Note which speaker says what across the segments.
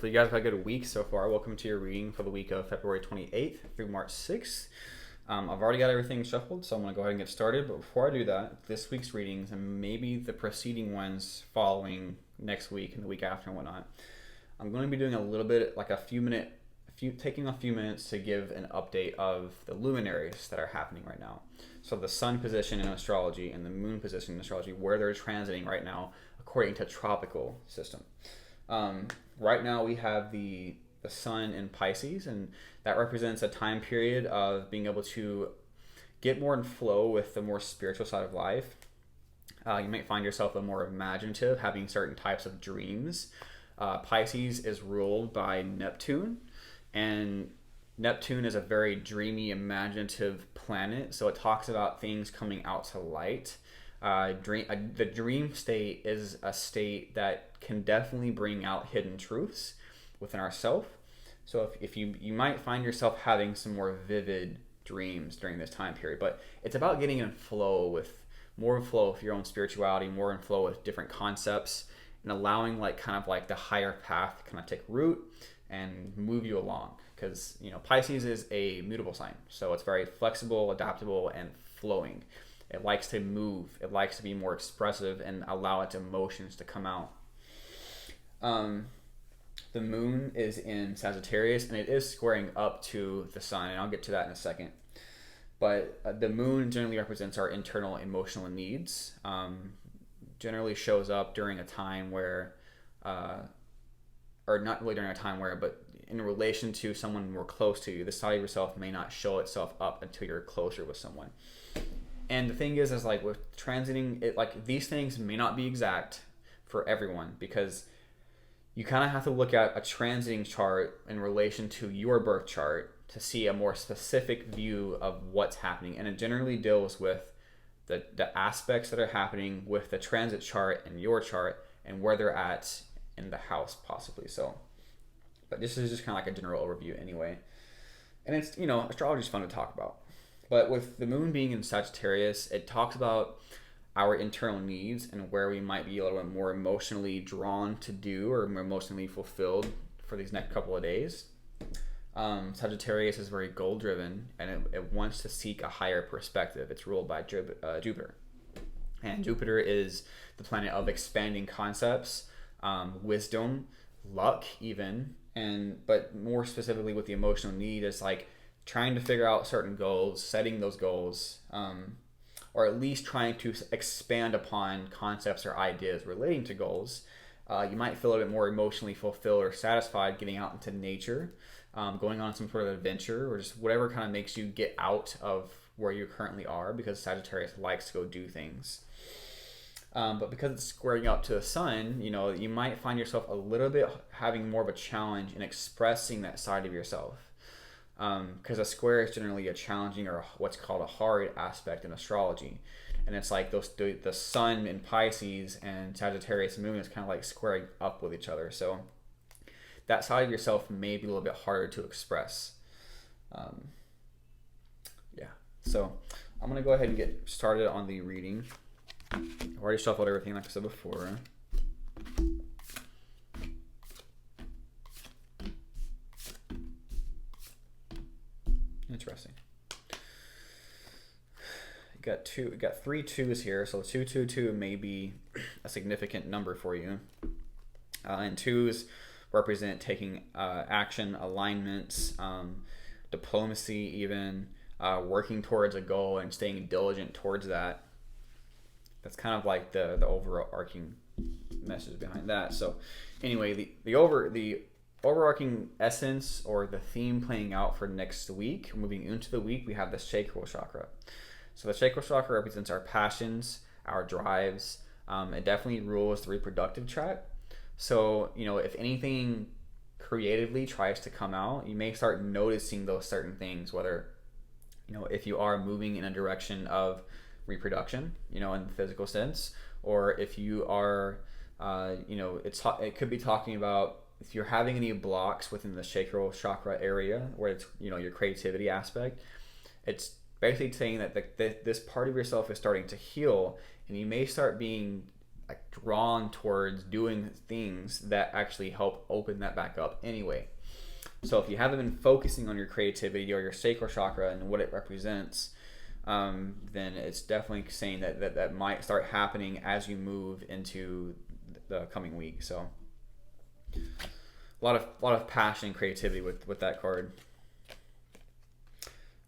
Speaker 1: Hopefully you guys have had a good week so far. Welcome to your reading for the week of February 28th through March 6th. I've already got everything shuffled, so I'm going to go ahead and get started. But before I do that, this week's readings and maybe the preceding ones following next week and the week after and whatnot, I'm going to be doing a little bit, like taking a few minutes to give an update of the luminaries that are happening right now. So the sun position in astrology and the moon position in astrology, where they're transiting right now according to tropical system. Right now we have the sun in Pisces, and that represents a time period of being able to get more in flow with the more spiritual side of life. You might find yourself a more imaginative, having certain types of dreams. Pisces is ruled by Neptune, and Neptune is a very dreamy, imaginative planet, so it talks about things coming out to light. The dream state is a state that can definitely bring out hidden truths within ourselves. So if you might find yourself having some more vivid dreams during this time period, but it's about getting in flow with your own spirituality, more in flow with different concepts, and allowing the higher path to kind of take root and move you along. Because Pisces is a mutable sign, so it's very flexible, adaptable, and flowing. It likes to move. It likes to be more expressive and allow its emotions to come out. The moon is in Sagittarius, and it is squaring up to the sun, and I'll get to that in a second. But the moon generally represents our internal emotional needs. Generally shows up during a time where, or not really during a time where, but in relation to someone more close to you. The side of yourself may not show itself up until you're closer with someone. And the thing is with transiting, these things may not be exact for everyone, because you kind of have to look at a transiting chart in relation to your birth chart to see a more specific view of what's happening. And it generally deals with the aspects that are happening with the transit chart and your chart and where they're at in the house possibly. So, but this is just kind of like a general overview anyway. And it's, astrology is fun to talk about. But with the moon being in Sagittarius, it talks about our internal needs and where we might be a little bit more emotionally drawn to do or more emotionally fulfilled for these next couple of days. Sagittarius is very goal driven, and it wants to seek a higher perspective. It's ruled by Jupiter. And Jupiter is the planet of expanding concepts, wisdom, luck even, but more specifically with the emotional need is trying to figure out certain goals, setting those goals, or at least trying to expand upon concepts or ideas relating to goals. You might feel a bit more emotionally fulfilled or satisfied getting out into nature, going on some sort of adventure, or just whatever kind of makes you get out of where you currently are, because Sagittarius likes to go do things. But because it's squaring up to the sun, you might find yourself a little bit having more of a challenge in expressing that side of yourself. Because a square is generally a challenging or what's called a hard aspect in astrology, and it's like the sun in Pisces and Sagittarius moon is kind of like squaring up with each other, so that side of yourself may be a little bit harder to express. So I'm gonna go ahead and get started on the reading. I've already shuffled everything like I said before. Interesting. You got 3 2s here, so 222 may be a significant number for you. And 2s represent taking action, alignments, diplomacy, even working towards a goal and staying diligent towards that. That's kind of like the overarching message behind that. So anyway, the overarching essence or the theme playing out for next week, moving into the week, we have the sacral chakra. So the sacral chakra represents our passions, our drives. It definitely rules the reproductive tract. So, if anything creatively tries to come out, you may start noticing those certain things, whether, if you are moving in a direction of reproduction, in the physical sense, or if you are, it could be talking about if you're having any blocks within the sacral chakra area where it's, your creativity aspect. It's basically saying that this part of yourself is starting to heal, and you may start being like drawn towards doing things that actually help open that back up anyway. So if you haven't been focusing on your creativity or your sacral chakra and what it represents, then it's definitely saying that might start happening as you move into the coming week. So a lot of passion and creativity with that card.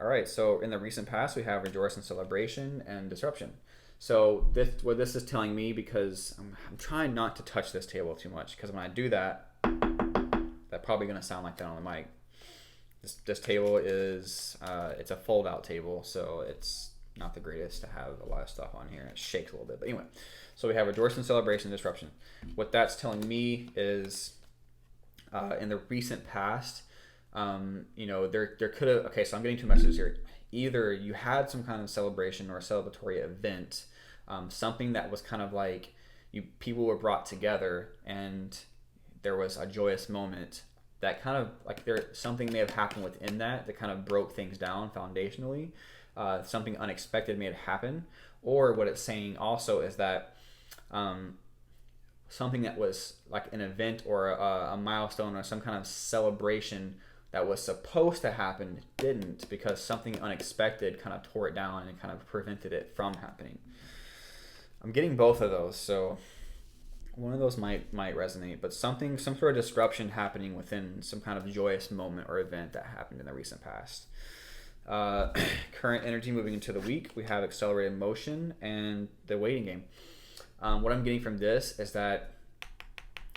Speaker 1: All right, so in the recent past, we have rejoice and celebration and disruption. So what this is telling me, because I'm trying not to touch this table too much, because when I do that, that's probably going to sound like that on the mic. This table is, it's a fold-out table, so it's not the greatest to have a lot of stuff on here. It shakes a little bit, but anyway. So we have rejoice and celebration and disruption. What that's telling me is, in the recent past, there could have, okay, so I'm getting two messages here. Either you had some kind of celebration or a celebratory event, something that was kind of like people were brought together and there was a joyous moment that kind of like something may have happened within that kind of broke things down foundationally. Something unexpected may have happened, or what it's saying also is that something that was like an event or a milestone or some kind of celebration that was supposed to happen didn't, because something unexpected kind of tore it down and kind of prevented it from happening. I'm getting both of those, so one of those might resonate, but some sort of disruption happening within some kind of joyous moment or event that happened in the recent past. Current energy moving into the week, we have accelerated motion and the waiting game. What I'm getting from this is that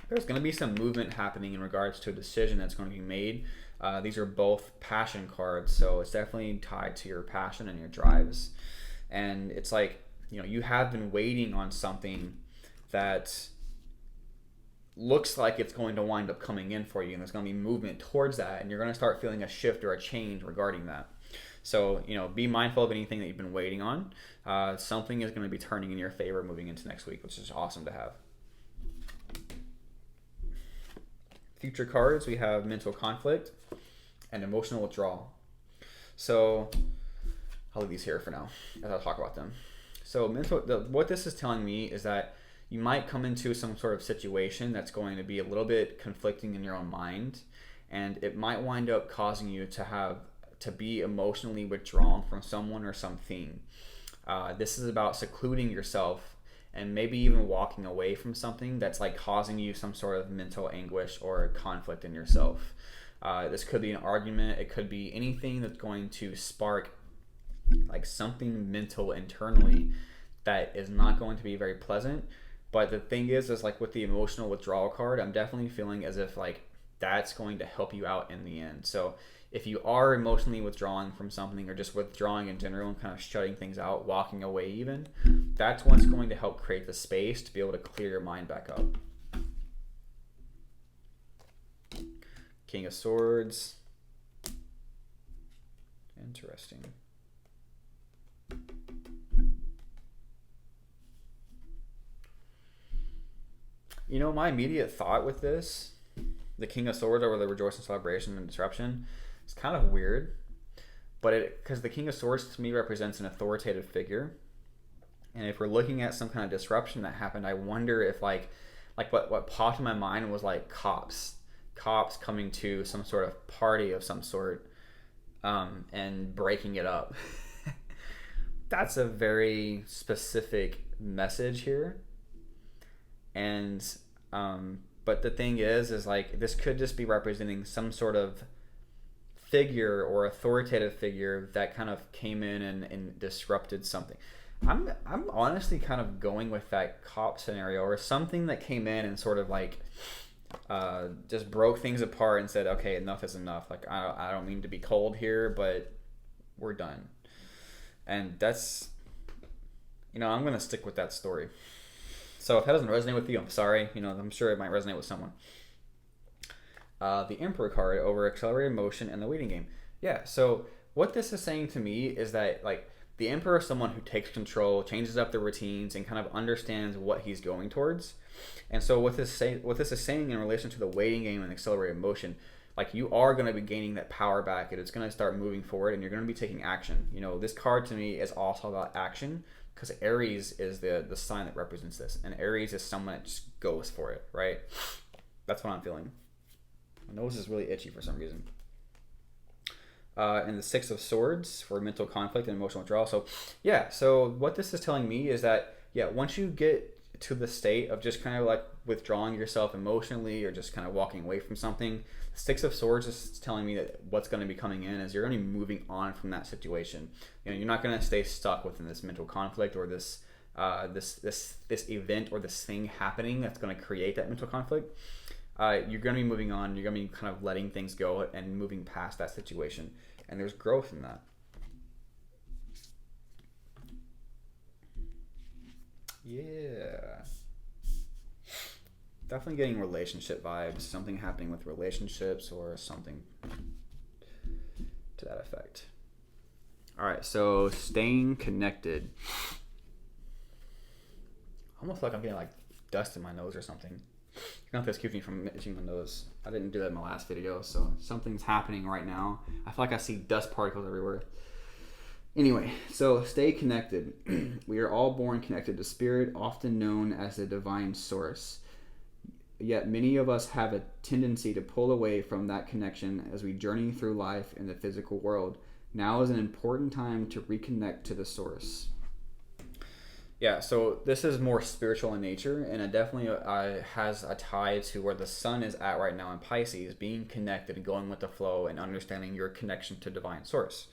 Speaker 1: there's going to be some movement happening in regards to a decision that's going to be made. These are both passion cards, so it's definitely tied to your passion and your drives. And it's like, you have been waiting on something that looks like it's going to wind up coming in for you, and there's going to be movement towards that, and you're going to start feeling a shift or a change regarding that. So, be mindful of anything that you've been waiting on. Something is going to be turning in your favor moving into next week, which is awesome to have. Future cards, we have mental conflict and emotional withdrawal. So I'll leave these here for now as I'll talk about them. So what this is telling me is that you might come into some sort of situation that's going to be a little bit conflicting in your own mind, and it might wind up causing you to be emotionally withdrawn from someone or something. This is about secluding yourself and maybe even walking away from something that's like causing you some sort of mental anguish or conflict in yourself. This could be an argument. It could be anything that's going to spark like something mental internally that is not going to be very pleasant. But the thing is like with the emotional withdrawal card, I'm definitely feeling as if like that's going to help you out in the end. So if you are emotionally withdrawing from something or just withdrawing in general and kind of shutting things out, walking away even, that's what's going to help create the space to be able to clear your mind back up. King of Swords. Interesting. My immediate thought with this, the King of Swords over the Rejoice and Celebration and Disruption, it's kind of weird, but because the King of Swords to me represents an authoritative figure, and if we're looking at some kind of disruption that happened, I wonder if like what popped in my mind was like cops coming to some sort of party of some sort, and breaking it up. That's a very specific message here, and but the thing is like this could just be representing some sort of figure or authoritative figure that kind of came in and disrupted something. I'm honestly kind of going with that cop scenario, or something that came in and sort of like just broke things apart and said, okay, enough is enough. Like I don't mean to be cold here, but we're done. And that's, I'm gonna stick with that story. So if that doesn't resonate with you, I'm sorry. I'm sure it might resonate with someone. The Emperor card over accelerated motion and the waiting game. Yeah, so what this is saying to me is that like the Emperor is someone who takes control, changes up the routines, and kind of understands what he's going towards. And so what this is saying in relation to the waiting game and accelerated motion, like you are going to be gaining that power back, and it's going to start moving forward, and you're going to be taking action. This card to me is also about action, because Aries is the sign that represents this, and Aries is someone that just goes for it, right? That's what I'm feeling. My nose is really itchy for some reason. And the Six of Swords for mental conflict and emotional withdrawal. So yeah, so what this is telling me is that, yeah, once you get to the state of just kind of like withdrawing yourself emotionally or just kind of walking away from something, the Six of Swords is telling me that what's going to be coming in is you're going to be moving on from that situation. You know, you're not going to stay stuck within this mental conflict or this event or this thing happening that's going to create that mental conflict. You're going to be moving on. You're going to be kind of letting things go and moving past that situation. And there's growth in that. Yeah. Definitely getting relationship vibes. Something happening with relationships or something to that effect. All right, so staying connected. I almost feel like I'm getting like dust in my nose or something. I don't know if this keeps me from itching my nose. I didn't do that in my last video, so something's happening right now. I feel like I see dust particles everywhere. Anyway, so stay connected. We are all born connected to spirit, often known as the divine source. Yet many of us have a tendency to pull away from that connection as we journey through life in the physical world. Now is an important time to reconnect to the source. Yeah, so this is more spiritual in nature, and it definitely has a tie to where the sun is at right now in Pisces, being connected and going with the flow and understanding your connection to divine source.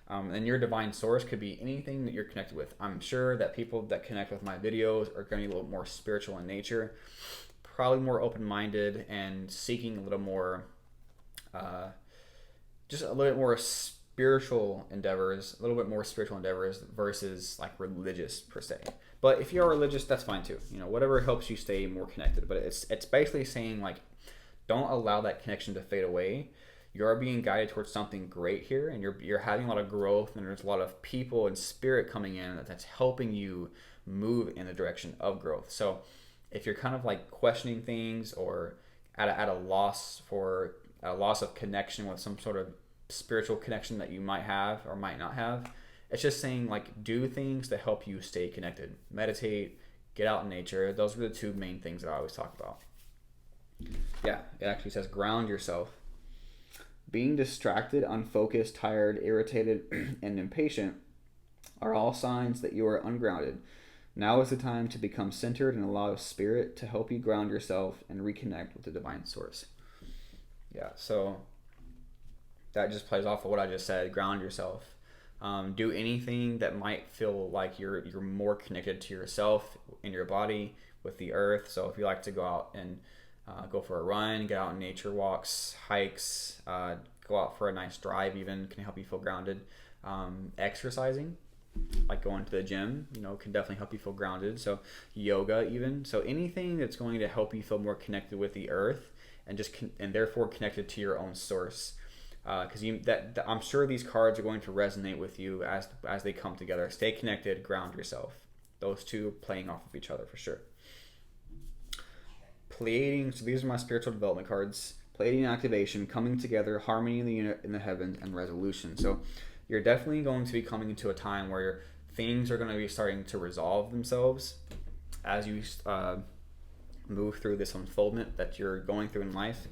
Speaker 1: And your divine source could be anything that you're connected with. I'm sure that people that connect with my videos are going to be a little more spiritual in nature, probably more open-minded and seeking a little more, just a little bit more spiritual endeavors, a little bit more spiritual endeavors versus like religious per se. But if you are religious, that's fine too. You know, whatever helps you stay more connected. But it's basically saying like, don't allow that connection to fade away. You're being guided towards something great here, and you're having a lot of growth, and there's a lot of people and spirit coming in that's helping you move in the direction of growth. So if you're kind of like questioning things or at a loss of connection with some sort of spiritual connection that you might have or might not have, it's just saying like do things to help you stay connected. Meditate, get out in nature. Those are the two main things that I always talk about. Yeah, it actually says ground yourself. Being distracted, unfocused, tired, irritated, and impatient are all signs that you are ungrounded. Now is the time to become centered and allow spirit to help you ground yourself and reconnect with the divine source. Yeah, so that just plays off of what I just said. Ground yourself. Do anything that might feel like you're more connected to yourself in your body with the earth. So if you like to go out and go for a run, get out in nature walks, hikes, go out for a nice drive even can help you feel grounded. Exercising, like going to the gym, can definitely help you feel grounded. So yoga even. So anything that's going to help you feel more connected with the earth and and therefore connected to your own source. Because I'm sure these cards are going to resonate with you as they come together. Stay connected, ground yourself. Those two playing off of each other for sure. Pleiadian, so these are my spiritual development cards. Pleiadian activation, coming together, harmony in the heavens, and resolution. So you're definitely going to be coming into a time where things are going to be starting to resolve themselves as you move through this unfoldment that you're going through in life,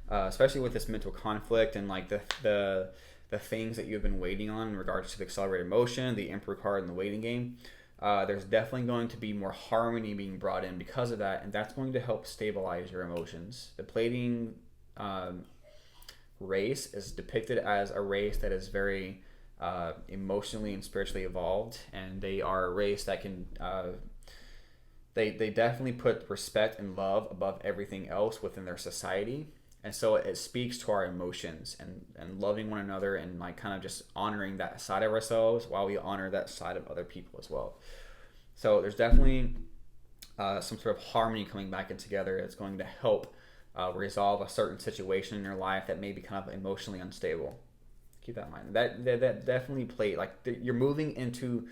Speaker 1: especially with this mental conflict and like the things that you've been waiting on in regards to the accelerated motion, the Emperor card, and the waiting game. There's definitely going to be more harmony being brought in because of that, and that's going to help stabilize your emotions. The Pleiadian race is depicted as a race that is very emotionally and spiritually evolved, and they are a race that can they definitely put respect and love above everything else within their society. And so it speaks to our emotions and loving one another and like kind of just honoring that side of ourselves while we honor that side of other people as well. So there's definitely some sort of harmony coming back in together. It's going to help resolve a certain situation in your life that may be kind of emotionally unstable. Keep that in mind. That definitely you're moving into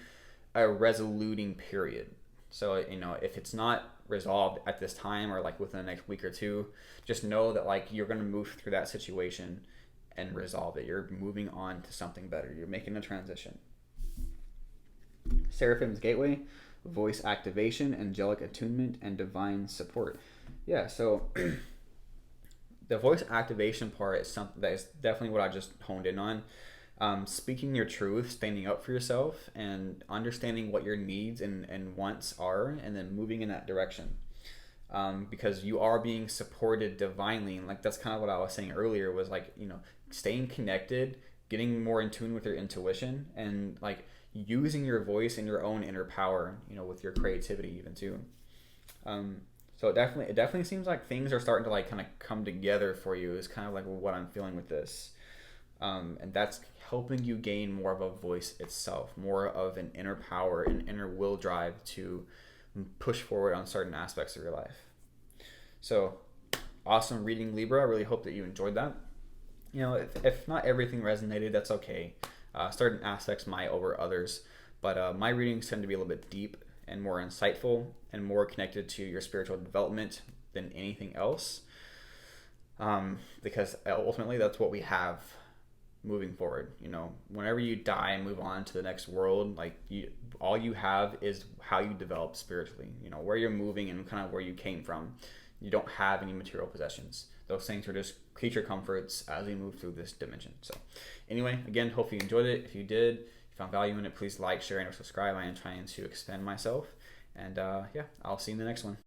Speaker 1: a resoluting period. So, if it's not resolved at this time or like within the next week or two, just know that like you're going to move through that situation and resolve it. You're moving on to something better. You're making a transition. Seraphim's Gateway, voice activation, angelic attunement, and divine support. Yeah, so the voice activation part is something that is definitely what I just honed in on. Speaking your truth, standing up for yourself, and understanding what your needs and wants are, and then moving in that direction. Because you are being supported divinely. And like that's kind of what I was saying earlier was like, staying connected, getting more in tune with your intuition, and like using your voice and your own inner power, with your creativity even too. So it definitely seems like things are starting to like kind of come together for you is kind of like what I'm feeling with this. And that's helping you gain more of a voice itself, more of an inner power, an inner will drive to push forward on certain aspects of your life. So awesome reading, Libra. I really hope that you enjoyed that. If not everything resonated, that's okay. Certain aspects might over others, but my readings tend to be a little bit deep and more insightful and more connected to your spiritual development than anything else, because ultimately that's what we have moving forward. Whenever you die and move on to the next world, like all you have is how you develop spiritually, where you're moving and kind of where you came from. You don't have any material possessions. Those things are just creature comforts as we move through this dimension. So anyway, again, hope you enjoyed it. If you did, if you found value in it, please like, share, and subscribe. I am trying to expand myself. And yeah, I'll see you in the next one.